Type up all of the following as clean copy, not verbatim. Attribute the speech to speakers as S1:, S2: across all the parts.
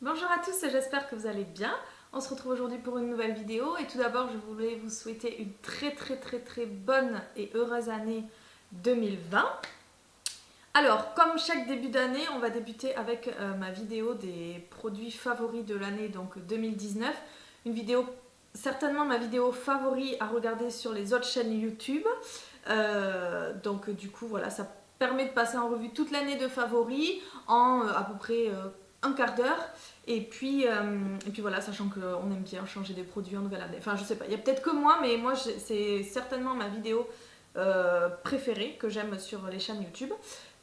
S1: Bonjour à tous, j'espère que vous allez bien. On se retrouve aujourd'hui pour une nouvelle vidéo et tout d'abord je voulais vous souhaiter une très bonne et heureuse année 2020. Alors comme chaque début d'année, on va débuter avec ma vidéo des produits favoris de l'année donc 2019. Une vidéo, certainement ma vidéo favori à regarder sur les autres chaînes YouTube. Donc du coup voilà, ça permet de passer en revue toute l'année de favoris en à peu près un quart d'heure. Et puis voilà, sachant qu'on aime bien changer des produits en nouvelle année. Enfin, je sais pas, il y a peut-être que moi, mais moi, c'est certainement ma vidéo préférée que j'aime sur les chaînes YouTube.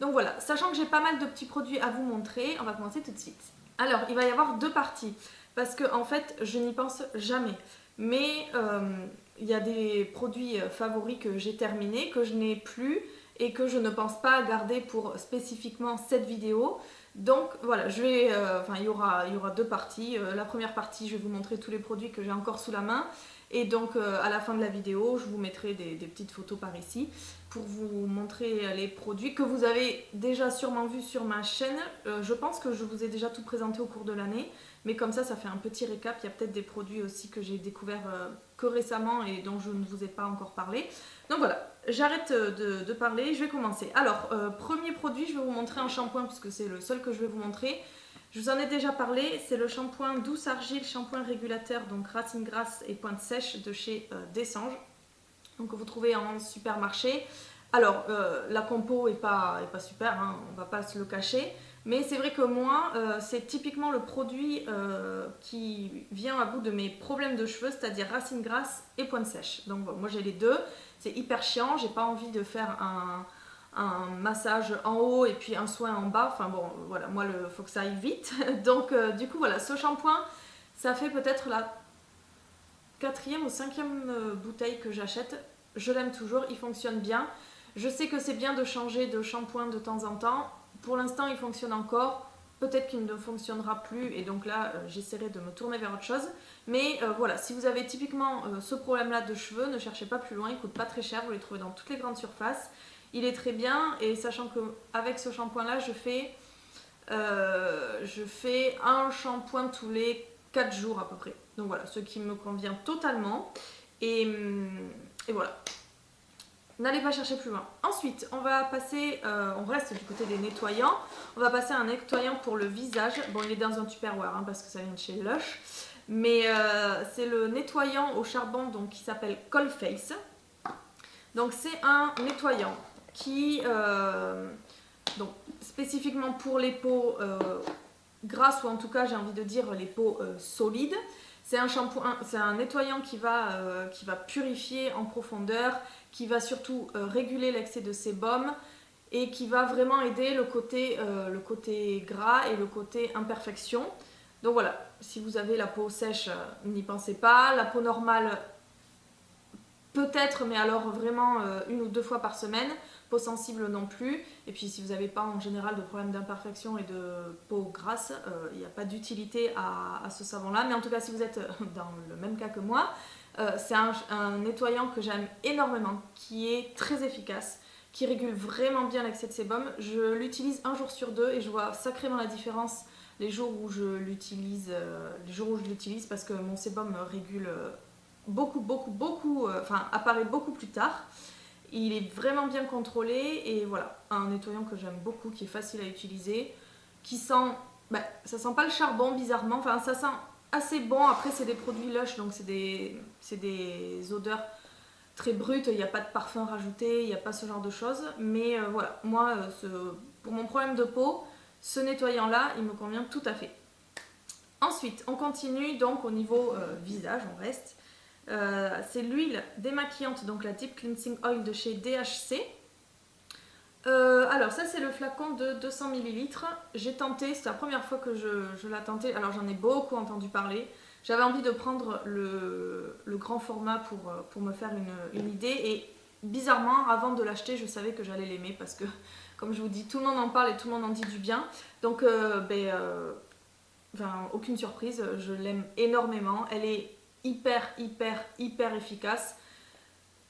S1: Donc voilà, sachant que j'ai pas mal de petits produits à vous montrer, on va commencer tout de suite. Alors, il va y avoir deux parties, parce que en fait, je n'y pense jamais. Mais il y a des produits favoris que j'ai terminés, que je n'ai plus et que je ne pense pas garder pour spécifiquement cette vidéo. Donc voilà, il y aura deux parties. La première partie, je vais vous montrer tous les produits que j'ai encore sous la main. Et donc à la fin de la vidéo, je vous mettrai des petites photos par ici pour vous montrer les produits que vous avez déjà sûrement vus sur ma chaîne. Je pense que je vous ai déjà tout présenté au cours de l'année. Mais comme ça fait un petit récap. Il y a peut-être des produits aussi que j'ai découverts que récemment et dont je ne vous ai pas encore parlé. Donc voilà, j'arrête de parler, je vais commencer. Alors, premier produit, je vais vous montrer un shampoing puisque c'est le seul que je vais vous montrer. Je vous en ai déjà parlé, c'est le shampoing Douce Argile, shampoing régulateur, donc racine grasse et pointe sèche de chez Dessange. Donc vous trouvez en supermarché. Alors, la compo est pas super, hein, on va pas se le cacher. Mais c'est vrai que moi, c'est typiquement le produit qui vient à bout de mes problèmes de cheveux, c'est-à-dire racine grasse et pointe sèche. Donc bon, moi j'ai les deux, c'est hyper chiant, j'ai pas envie de faire un massage en haut et puis un soin en bas. Enfin bon, voilà, moi il faut que ça aille vite. Donc du coup voilà, ce shampoing, ça fait peut-être la quatrième ou cinquième bouteille que j'achète. Je l'aime toujours, il fonctionne bien. Je sais que c'est bien de changer de shampoing de temps en temps. Pour l'instant, il fonctionne encore. Peut-être qu'il ne fonctionnera plus et donc là, j'essaierai de me tourner vers autre chose. Mais voilà, si vous avez typiquement ce problème-là de cheveux, ne cherchez pas plus loin. Il coûte pas très cher, vous les trouvez dans toutes les grandes surfaces. Il est très bien et sachant qu'avec ce shampoing-là, je fais un shampoing tous les 4 jours à peu près. Donc voilà, ce qui me convient totalement. Et, et voilà. N'allez pas chercher plus loin. Ensuite, on va passer, on reste du côté des nettoyants. On va passer à un nettoyant pour le visage. Bon, il est dans un Tupperware hein, parce que ça vient de chez Lush. Mais c'est le nettoyant au charbon donc, qui s'appelle Coldface. Donc c'est un nettoyant qui, donc, spécifiquement pour les peaux grasses ou en tout cas j'ai envie de dire les peaux solides. C'est un shampoing, c'est un nettoyant qui va purifier en profondeur, qui va surtout réguler l'excès de sébum et qui va vraiment aider le côté gras et le côté imperfection. Donc voilà, si vous avez la peau sèche, n'y pensez pas. La peau normale, peut-être, mais alors vraiment une ou deux fois par semaine. Peau sensible non plus. Et puis si vous n'avez pas en général de problème d'imperfection et de peau grasse, il n'y a pas d'utilité à ce savon-là. Mais en tout cas, si vous êtes dans le même cas que moi, c'est un nettoyant que j'aime énormément, qui est très efficace, qui régule vraiment bien l'excès de sébum. Je l'utilise un jour sur deux et je vois sacrément la différence les jours où je l'utilise, parce que mon sébum régule apparaît beaucoup plus tard. Il est vraiment bien contrôlé et voilà, un nettoyant que j'aime beaucoup, qui est facile à utiliser, qui sent, ça sent pas le charbon bizarrement, enfin ça sent assez bon. Après c'est des produits Lush donc c'est des odeurs très brutes, il n'y a pas de parfum rajouté, il n'y a pas ce genre de choses. Mais voilà, moi pour mon problème de peau, ce nettoyant là il me convient tout à fait. Ensuite on continue donc au niveau visage, on reste. C'est l'huile démaquillante, donc la Deep Cleansing Oil de chez DHC. Alors ça c'est le flacon de 200 ml. J'ai tenté, c'est la première fois que je l'ai tenté. Alors j'en ai beaucoup entendu parler. J'avais envie de prendre le grand format pour me faire une idée. Et bizarrement, avant de l'acheter, je savais que j'allais l'aimer parce que, comme je vous dis, tout le monde en parle et tout le monde en dit du bien. Donc, aucune surprise, je l'aime énormément. Elle est hyper efficace.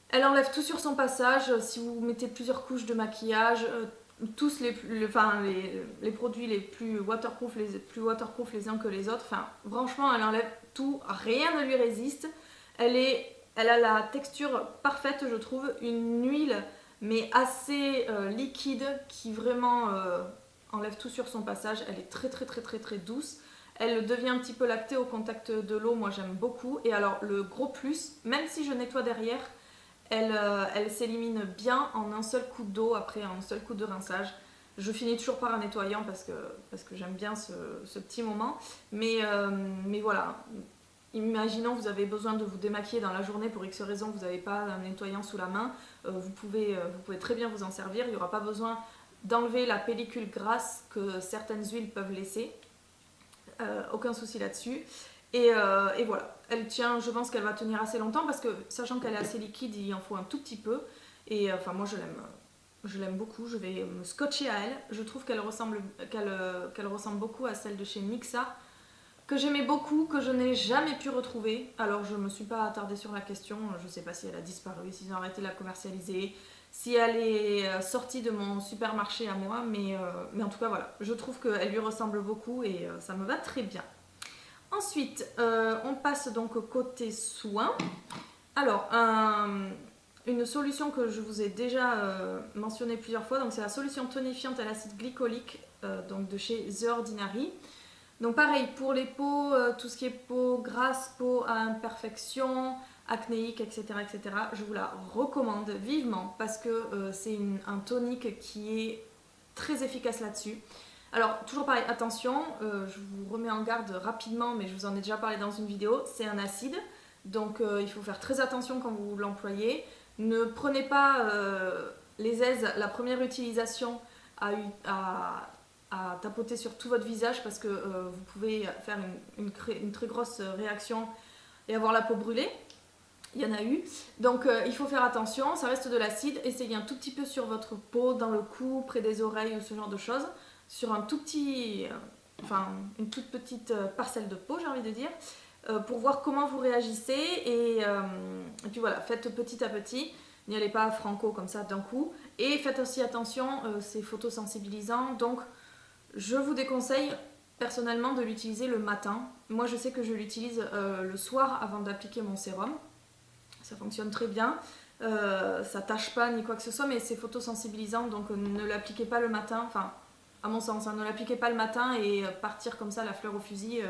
S1: Elle enlève tout sur son passage. Si vous mettez plusieurs couches de maquillage, tous les produits les plus waterproof les uns que les autres. Enfin, franchement, elle enlève tout, rien ne lui résiste. Elle a la texture parfaite, je trouve, une huile mais assez liquide qui vraiment enlève tout sur son passage. Elle est très douce. Elle devient un petit peu lactée au contact de l'eau, moi j'aime beaucoup. Et alors le gros plus, même si je nettoie derrière, elle s'élimine bien en un seul coup d'eau, après un seul coup de rinçage. Je finis toujours par un nettoyant parce que j'aime bien ce petit moment. Mais voilà, imaginons que vous avez besoin de vous démaquiller dans la journée pour X raison, vous n'avez pas un nettoyant sous la main, vous pouvez très bien vous en servir. Il n'y aura pas besoin d'enlever la pellicule grasse que certaines huiles peuvent laisser. Aucun souci là-dessus. Et voilà, elle tient, je pense qu'elle va tenir assez longtemps parce que sachant qu'elle est assez liquide, il en faut un tout petit peu. Et enfin moi je l'aime beaucoup, je vais me scotcher à elle. Je trouve qu'elle ressemble beaucoup à celle de chez Mixa, que j'aimais beaucoup, que je n'ai jamais pu retrouver. Alors je me suis pas attardée sur la question, je sais pas si elle a disparu, s'ils ont arrêté de la commercialiser, si elle est sortie de mon supermarché à moi, mais en tout cas voilà, je trouve qu'elle lui ressemble beaucoup et ça me va très bien. Ensuite, on passe donc au côté soins. Alors, une solution que je vous ai déjà mentionnée plusieurs fois, donc c'est la solution tonifiante à l'acide glycolique donc de chez The Ordinary. Donc pareil, pour les peaux, tout ce qui est peau grasse, peau à imperfection, acnéique, etc., je vous la recommande vivement parce que c'est un tonique qui est très efficace là-dessus. Alors, toujours pareil, attention, je vous remets en garde rapidement, mais je vous en ai déjà parlé dans une vidéo, c'est un acide, donc il faut faire très attention quand vous l'employez. Ne prenez pas les aises, la première utilisation à tapoter sur tout votre visage parce que vous pouvez faire une très grosse réaction et avoir la peau brûlée. Il y en a eu. Donc il faut faire attention, ça reste de l'acide. Essayez un tout petit peu sur votre peau, dans le cou, près des oreilles ou ce genre de choses. Sur un tout petit, une toute petite parcelle de peau, j'ai envie de dire, pour voir comment vous réagissez. Et puis voilà, faites petit à petit. N'y allez pas franco comme ça d'un coup. Et faites aussi attention, c'est photosensibilisant. Donc je vous déconseille personnellement de l'utiliser le matin. Moi je sais que je l'utilise le soir avant d'appliquer mon sérum. Ça fonctionne très bien. Ça tâche pas ni quoi que ce soit, mais c'est photosensibilisant, donc ne l'appliquez pas le matin. Enfin, à mon sens, hein, ne l'appliquez pas le matin et partir comme ça la fleur au fusil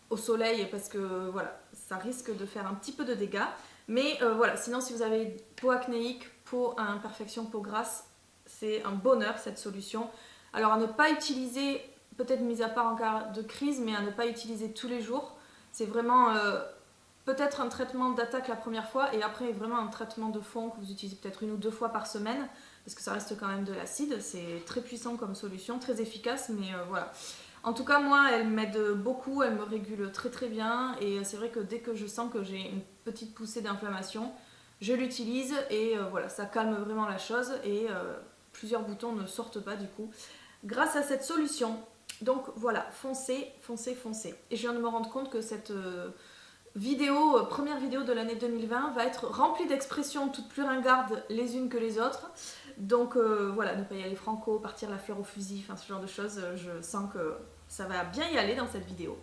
S1: au soleil parce que voilà, ça risque de faire un petit peu de dégâts. Mais voilà, sinon si vous avez peau acnéique, peau à imperfection, peau grasse, c'est un bonheur cette solution. Alors à ne pas utiliser, peut-être mis à part en cas de crise, mais à ne pas utiliser tous les jours. C'est vraiment peut-être un traitement d'attaque la première fois et après vraiment un traitement de fond que vous utilisez peut-être 1 ou 2 fois par semaine parce que ça reste quand même de l'acide. C'est très puissant comme solution, très efficace, mais voilà. En tout cas, moi, elle m'aide beaucoup, elle me régule très bien et c'est vrai que dès que je sens que j'ai une petite poussée d'inflammation, je l'utilise et voilà, ça calme vraiment la chose et plusieurs boutons ne sortent pas du coup grâce à cette solution. Donc voilà, foncez. Et je viens de me rendre compte que cette première vidéo de l'année 2020 va être remplie d'expressions toutes plus ringardes les unes que les autres. Donc voilà, ne pas y aller franco, partir la fleur au fusil, enfin ce genre de choses, je sens que ça va bien y aller dans cette vidéo.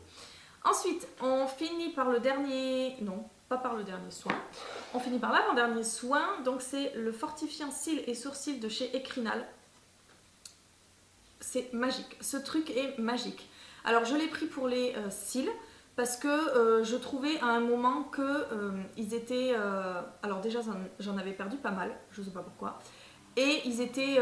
S1: Ensuite, on finit par le dernier... Non, pas par le dernier soin. On finit par l'avant-dernier soin, donc c'est le fortifiant cils et sourcils de chez Ecrinal. C'est magique, ce truc est magique. Alors je l'ai pris pour les cils, parce que je trouvais à un moment que ils étaient... alors déjà j'en avais perdu pas mal, je sais pas pourquoi. Et ils étaient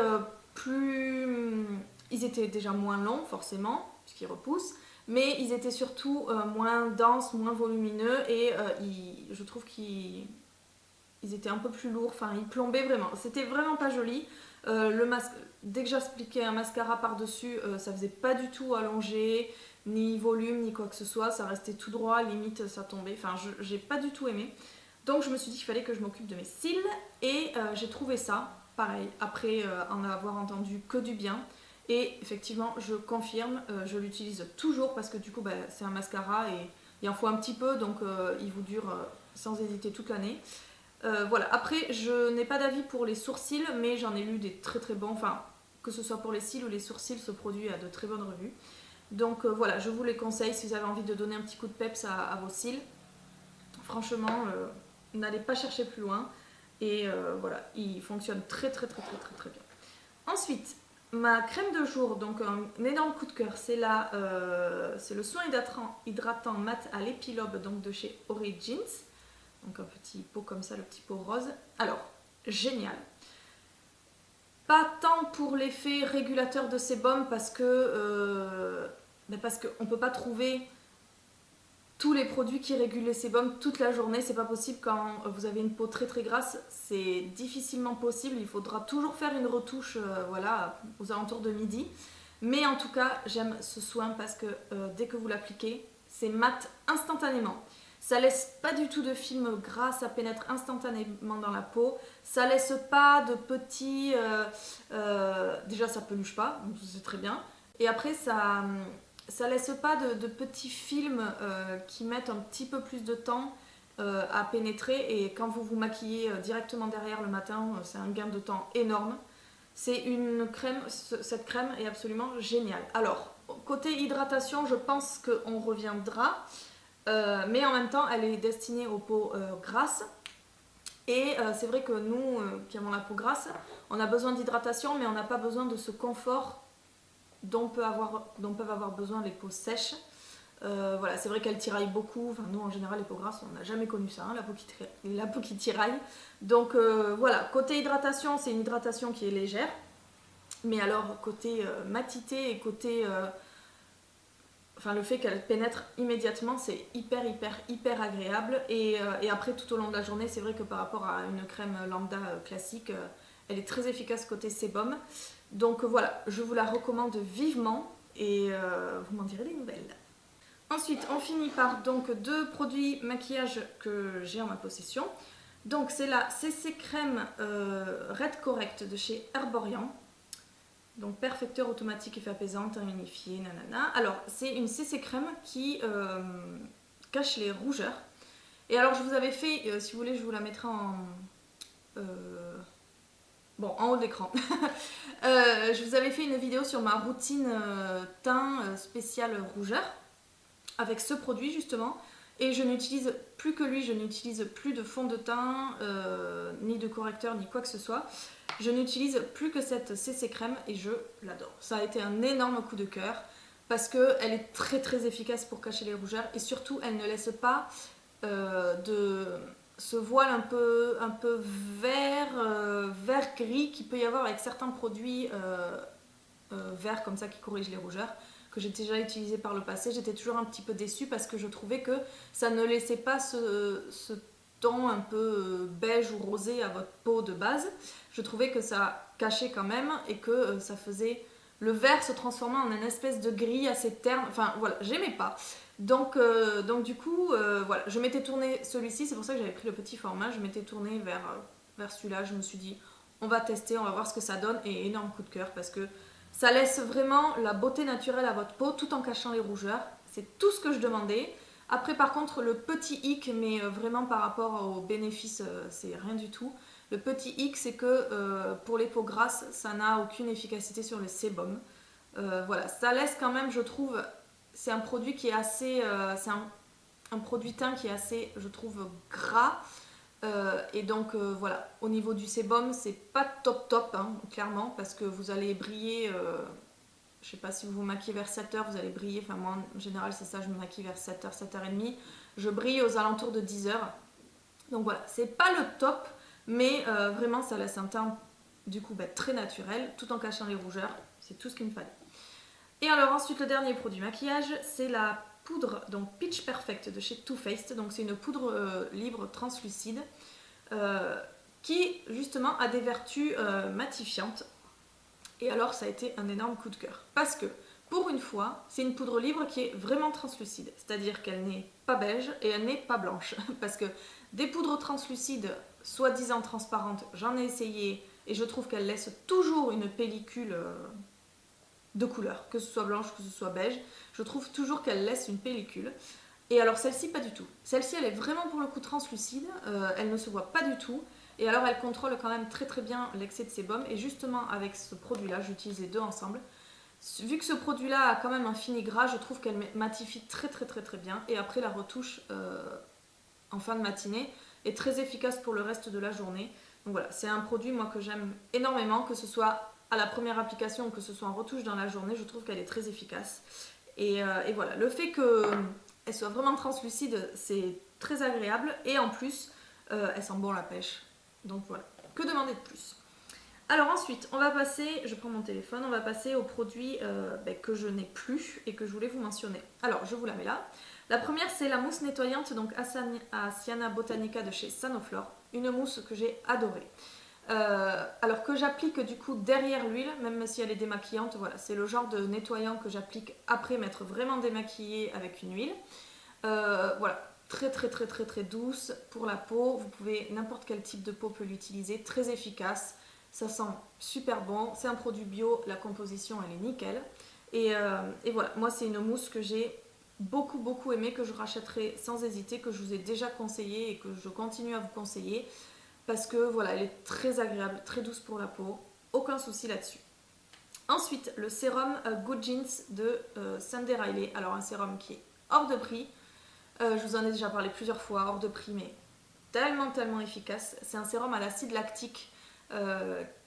S1: ils étaient déjà moins longs forcément, puisqu'ils repoussent. Mais ils étaient surtout moins denses, moins volumineux. Et je trouve qu'ils étaient un peu plus lourds. Enfin, ils plombaient vraiment. C'était vraiment pas joli. Dès que j'appliquais un mascara par-dessus, ça faisait pas du tout allongé, ni volume, ni quoi que ce soit. Ça restait tout droit, limite ça tombait. Enfin, j'ai pas du tout aimé. Donc je me suis dit qu'il fallait que je m'occupe de mes cils. Et j'ai trouvé ça, pareil, après en avoir entendu que du bien. Et effectivement, je confirme, je l'utilise toujours parce que du coup, c'est un mascara et il en faut un petit peu. Donc il vous dure sans hésiter toute l'année. Voilà, après je n'ai pas d'avis pour les sourcils, mais j'en ai lu des très très bons, enfin que ce soit pour les cils ou les sourcils, ce produit a de très bonnes revues. Donc voilà, je vous les conseille si vous avez envie de donner un petit coup de peps à vos cils. Franchement, n'allez pas chercher plus loin. Et voilà, il fonctionne très très très très très très bien. Ensuite, ma crème de jour, donc un énorme coup de cœur, c'est le soin hydratant mat à l'épilobe, donc de chez Origins. Donc un petit pot comme ça, le petit pot rose. Alors, génial. Pas tant pour l'effet régulateur de sébum parce qu'on ne peut pas trouver tous les produits qui régulent les sébums toute la journée. C'est pas possible quand vous avez une peau très très grasse. C'est difficilement possible. Il faudra toujours faire une retouche voilà, aux alentours de midi. Mais en tout cas, j'aime ce soin parce que dès que vous l'appliquez, c'est mat instantanément. Ça laisse pas du tout de film gras, ça pénètre instantanément dans la peau. Ça laisse pas de petits... déjà ça peluche pas, donc c'est très bien. Et après ça laisse pas de petits films qui mettent un petit peu plus de temps à pénétrer. Et quand vous vous maquillez directement derrière le matin, c'est un gain de temps énorme. C'est une crème, cette crème est absolument géniale. Alors, côté hydratation, je pense qu'on reviendra. Mais en même temps, elle est destinée aux peaux grasses. Et c'est vrai que nous, qui avons la peau grasse, on a besoin d'hydratation, mais on n'a pas besoin de ce confort dont peuvent avoir besoin les peaux sèches. Voilà, c'est vrai qu'elle tiraille beaucoup. Enfin, nous, en général, les peaux grasses, on n'a jamais connu ça, hein, la peau qui tiraille. Donc voilà, côté hydratation, c'est une hydratation qui est légère. Mais alors, côté matité et côté... Enfin, le fait qu'elle pénètre immédiatement, c'est hyper agréable. Et après, tout au long de la journée, c'est vrai que par rapport à une crème lambda classique, elle est très efficace côté sébum. Donc voilà, je vous la recommande vivement et vous m'en direz des nouvelles. Ensuite, on finit par donc 2 produits maquillage que j'ai en ma possession. Donc c'est la CC Crème Red Correct de chez Herborian. Donc perfecteur automatique, effet apaisant, teint unifié, nanana. Alors c'est une CC crème qui cache les rougeurs. Et alors je vous avais fait, si vous voulez je vous la mettrai en haut de l'écran. Je vous avais fait une vidéo sur ma routine teint spécial rougeur avec ce produit justement. Et je n'utilise plus que lui, je n'utilise plus de fond de teint, ni de correcteur, ni quoi que ce soit. Je n'utilise plus que cette CC crème et je l'adore. Ça a été un énorme coup de cœur parce qu'elle est très efficace pour cacher les rougeurs et surtout elle ne laisse pas de ce voile un peu vert gris qu'il peut y avoir avec certains produits verts comme ça qui corrigent les rougeurs que j'ai déjà utilisé par le passé. J'étais toujours un petit peu déçue parce que je trouvais que ça ne laissait pas ce ton un peu beige ou rosé à votre peau de base. Je trouvais que ça cachait quand même et que ça faisait le vert se transformant en une espèce de gris assez terne. Enfin voilà, j'aimais pas. Donc du coup, voilà, je m'étais tournée celui-ci, c'est pour ça que j'avais pris le petit format, je m'étais tournée vers celui-là, je me suis dit on va tester, on va voir ce que ça donne et énorme coup de cœur parce que ça laisse vraiment la beauté naturelle à votre peau tout en cachant les rougeurs. C'est tout ce que je demandais. Après par contre le petit hic, mais vraiment par rapport aux bénéfices, c'est rien du tout. Le petit hic c'est que pour les peaux grasses, ça n'a aucune efficacité sur le sébum. Voilà, ça laisse quand même, je trouve, c'est un produit qui est assez... c'est un produit teint qui est assez, je trouve, gras. Et donc voilà, au niveau du sébum, c'est pas top, hein, clairement, parce que vous allez briller, je sais pas si vous vous maquillez vers 7h, vous allez briller, enfin moi en général c'est ça, je me maquille vers 7h, 7h30, je brille aux alentours de 10h. Donc voilà, c'est pas le top, mais vraiment ça laisse un teint du coup très naturel, tout en cachant les rougeurs, c'est tout ce qu'il me fallait. Et alors ensuite le dernier produit maquillage, c'est la poudre donc Pitch Perfect de chez Too Faced. Donc c'est une poudre libre translucide qui justement a des vertus matifiantes. Et alors ça a été un énorme coup de cœur parce que pour une fois c'est une poudre libre qui est vraiment translucide, c'est-à-dire qu'elle n'est pas beige et elle n'est pas blanche parce que des poudres translucides soi-disant transparentes, j'en ai essayé et je trouve qu'elles laissent toujours une pellicule de couleur, que ce soit blanche, que ce soit beige, je trouve toujours qu'elle laisse une pellicule. Et alors celle-ci, pas du tout. Celle-ci, elle est vraiment pour le coup translucide, elle ne se voit pas du tout. Et alors elle contrôle quand même très très bien l'excès de sébum. Et justement avec ce produit-là, j'utilise les deux ensemble. Vu que ce produit-là a quand même un fini gras, je trouve qu'elle matifie très très très très bien. Et après la retouche en fin de matinée est très efficace pour le reste de la journée. Donc voilà, c'est un produit moi que j'aime énormément, que ce soit à la première application ou que ce soit en retouche dans la journée, je trouve qu'elle est très efficace. Et voilà, le fait qu'elle soit vraiment translucide, c'est très agréable. Et en plus, elle sent bon la pêche. Donc voilà, que demander de plus? Alors ensuite, on va passer, je prends mon téléphone, on va passer aux produits que je n'ai plus et que je voulais vous mentionner. Alors, je vous la mets là. La première, c'est la mousse nettoyante, donc Asiana Botanica de chez Sanoflore. Une mousse que j'ai adorée. Alors que j'applique du coup derrière l'huile, même si elle est démaquillante, voilà, c'est le genre de nettoyant que j'applique après m'être vraiment démaquillée avec une huile. Voilà, très très très très très douce pour la peau, vous pouvez, n'importe quel type de peau peut l'utiliser, très efficace, ça sent super bon, c'est un produit bio, la composition elle est nickel. Et voilà, moi c'est une mousse que j'ai beaucoup beaucoup aimée, que je rachèterai sans hésiter, que je vous ai déjà conseillé et que je continue à vous conseiller. Parce que voilà, elle est très agréable, très douce pour la peau, aucun souci là-dessus. Ensuite, le sérum Good Jeans de Sunday Riley. Alors un sérum qui est hors de prix, je vous en ai déjà parlé plusieurs fois, hors de prix, mais tellement tellement efficace. C'est un sérum à l'acide lactique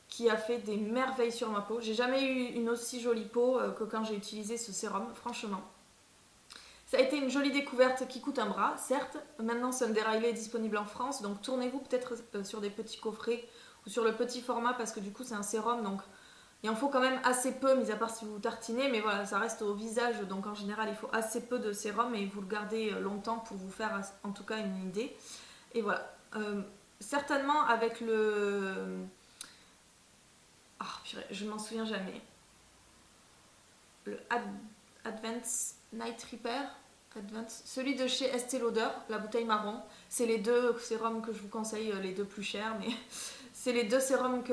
S1: qui a fait des merveilles sur ma peau. J'ai jamais eu une aussi jolie peau que quand j'ai utilisé ce sérum, franchement. Ça a été une jolie découverte qui coûte un bras, certes. Maintenant, Sunday Riley est disponible en France, donc tournez-vous peut-être sur des petits coffrets ou sur le petit format parce que du coup, c'est un sérum, donc il en faut quand même assez peu, mis à part si vous tartinez, mais voilà, ça reste au visage, donc en général, il faut assez peu de sérum et vous le gardez longtemps pour vous faire en tout cas une idée. Et voilà. Certainement avec le... Ah, purée, je m'en souviens jamais. Le Advanced Night Repair. Celui de chez Estée Lauder, la bouteille marron. C'est les deux sérums que je vous conseille, les deux plus chers, mais c'est les deux sérums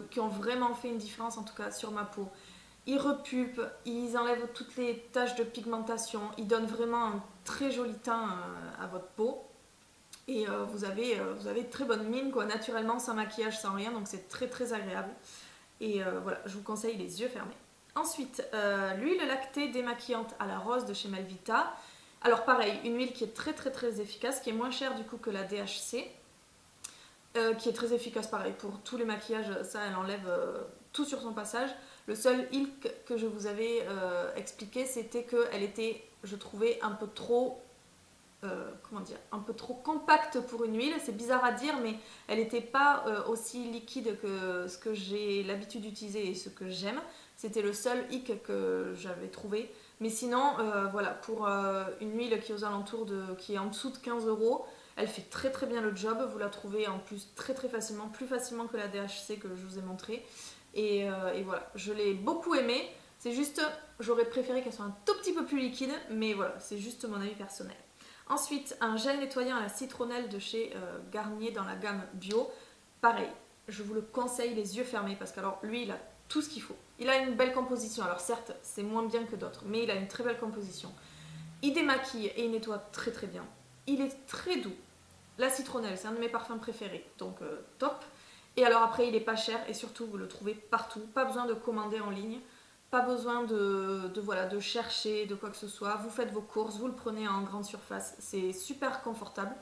S1: qui ont vraiment fait une différence, en tout cas sur ma peau. Ils repulpent, ils enlèvent toutes les taches de pigmentation, ils donnent vraiment un très joli teint à votre peau. Et vous avez de très bonne mine, quoi, naturellement, sans maquillage, sans rien, donc c'est très très agréable. Et voilà, je vous conseille les yeux fermés. Ensuite, l'huile lactée démaquillante à la rose de chez Melvita. Alors pareil, une huile qui est très très très efficace, qui est moins chère du coup que la DHC, qui est très efficace pareil pour tous les maquillages, ça elle enlève tout sur son passage. Le seul hic que je vous avais expliqué, c'était qu'elle était, je trouvais, un peu trop... comment dire, un peu trop compacte pour une huile, c'est bizarre à dire, mais elle n'était pas aussi liquide que ce que j'ai l'habitude d'utiliser et ce que j'aime. C'était le seul hic que j'avais trouvé. Mais sinon, voilà, pour une huile qui est aux alentours qui est en dessous de 15 €, elle fait très très bien le job. Vous la trouvez en plus très très facilement, plus facilement que la DHC que je vous ai montré. Et voilà, je l'ai beaucoup aimée. C'est juste, j'aurais préféré qu'elle soit un tout petit peu plus liquide, mais voilà, c'est juste mon avis personnel. Ensuite, un gel nettoyant à la citronnelle de chez Garnier dans la gamme bio. Pareil, je vous le conseille les yeux fermés parce que alors lui, il a tout ce qu'il faut. Il a une belle composition. Alors certes, c'est moins bien que d'autres, mais il a une très belle composition. Il démaquille et il nettoie très très bien. Il est très doux. La citronnelle, c'est un de mes parfums préférés, donc top. Et alors après, il est pas cher et surtout, vous le trouvez partout. Pas besoin de commander en ligne. Pas besoin voilà, de chercher, de quoi que ce soit. Vous faites vos courses, vous le prenez en grande surface. C'est super confortable.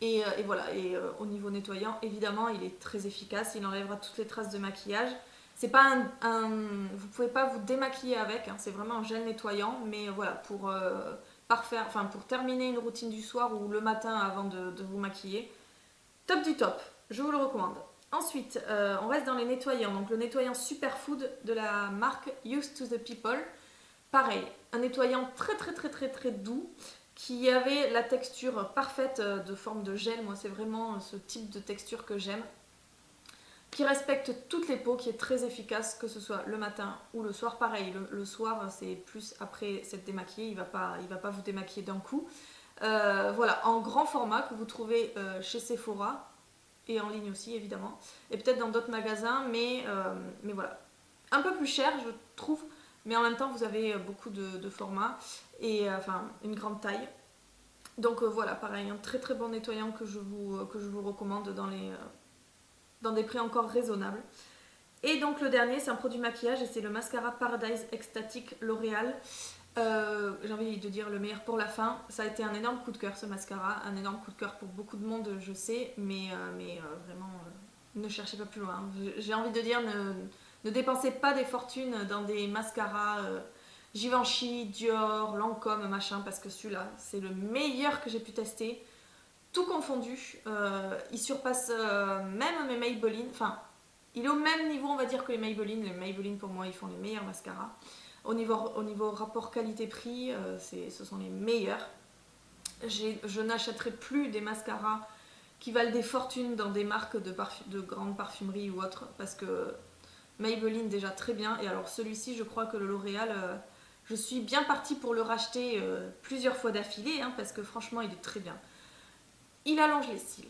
S1: Et voilà, et au niveau nettoyant, évidemment, il est très efficace. Il enlèvera toutes les traces de maquillage. C'est pas vous pouvez pas vous démaquiller avec, hein, c'est vraiment un gel nettoyant. Mais voilà, pour pour terminer une routine du soir ou le matin avant de vous maquiller, top du top, je vous le recommande. Ensuite, on reste dans les nettoyants. Donc le nettoyant Superfood de la marque Used to the People. Pareil, un nettoyant très très très très très doux qui avait la texture parfaite de forme de gel. Moi, c'est vraiment ce type de texture que j'aime. Qui respecte toutes les peaux, qui est très efficace, que ce soit le matin ou le soir. Pareil, le soir, c'est plus après s'être démaquillé. Il va pas vous démaquiller d'un coup. Voilà, en grand format que vous trouvez chez Sephora. Et en ligne aussi évidemment, et peut-être dans d'autres magasins, mais voilà. Un peu plus cher je trouve, mais en même temps vous avez beaucoup de formats, et enfin une grande taille. Donc voilà, pareil, un très très bon nettoyant que je vous recommande dans des prix encore raisonnables. Et donc le dernier, c'est un produit maquillage et c'est le mascara Paradise Extatic L'Oréal. J'ai envie de dire le meilleur pour la fin. Ça a été un énorme coup de cœur ce mascara, un énorme coup de cœur pour beaucoup de monde, je sais, mais vraiment ne cherchez pas plus loin. J'ai envie de dire ne dépensez pas des fortunes dans des mascaras Givenchy, Dior, Lancôme, machin, parce que celui-là c'est le meilleur que j'ai pu tester, tout confondu. Il surpasse même mes Maybelline, enfin il est au même niveau on va dire que les Maybelline. Les Maybelline pour moi ils font les meilleurs mascaras. Au niveau rapport qualité-prix, ce sont les meilleurs. Je n'achèterai plus des mascaras qui valent des fortunes dans des marques de grande parfumerie ou autre, parce que Maybelline déjà très bien, et alors celui-ci je crois que le L'Oréal, je suis bien partie pour le racheter plusieurs fois d'affilée, hein, parce que franchement il est très bien. Il allonge les cils,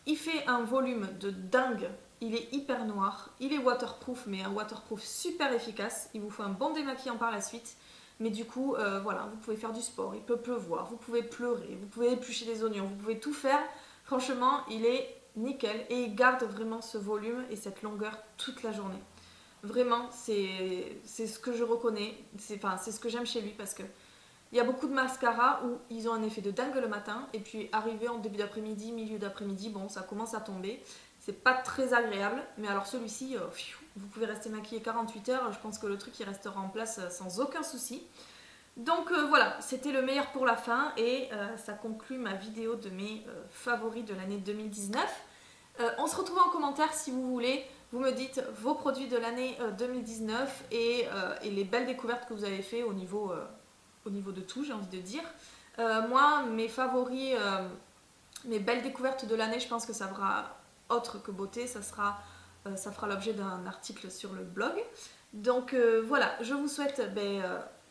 S1: il fait un volume de dingue, il est hyper noir, il est waterproof, mais un waterproof super efficace, il vous fait un bon démaquillant par la suite, mais du coup, voilà, vous pouvez faire du sport, il peut pleuvoir, vous pouvez pleurer, vous pouvez éplucher des oignons, vous pouvez tout faire. Franchement, il est nickel et il garde vraiment ce volume et cette longueur toute la journée. Vraiment, c'est ce que je reconnais, c'est ce que j'aime chez lui, parce que il y a beaucoup de mascaras où ils ont un effet de dingue le matin, et puis arrivé en début d'après-midi, milieu d'après-midi, bon, ça commence à tomber. C'est pas très agréable, mais alors celui-ci, vous pouvez rester maquillé 48 heures, je pense que le truc il restera en place sans aucun souci. Donc voilà, c'était le meilleur pour la fin, et ça conclut ma vidéo de mes favoris de l'année 2019. On se retrouve en commentaire si vous voulez. Vous me dites vos produits de l'année 2019 et les belles découvertes que vous avez fait au niveau de tout, j'ai envie de dire. Moi, mes favoris, mes belles découvertes de l'année, je pense que ça fera autre que beauté, ça fera l'objet d'un article sur le blog. Donc voilà, je vous souhaite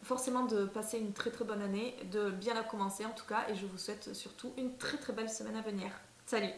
S1: forcément de passer une très très bonne année, de bien la commencer en tout cas, et je vous souhaite surtout une très très belle semaine à venir. Salut!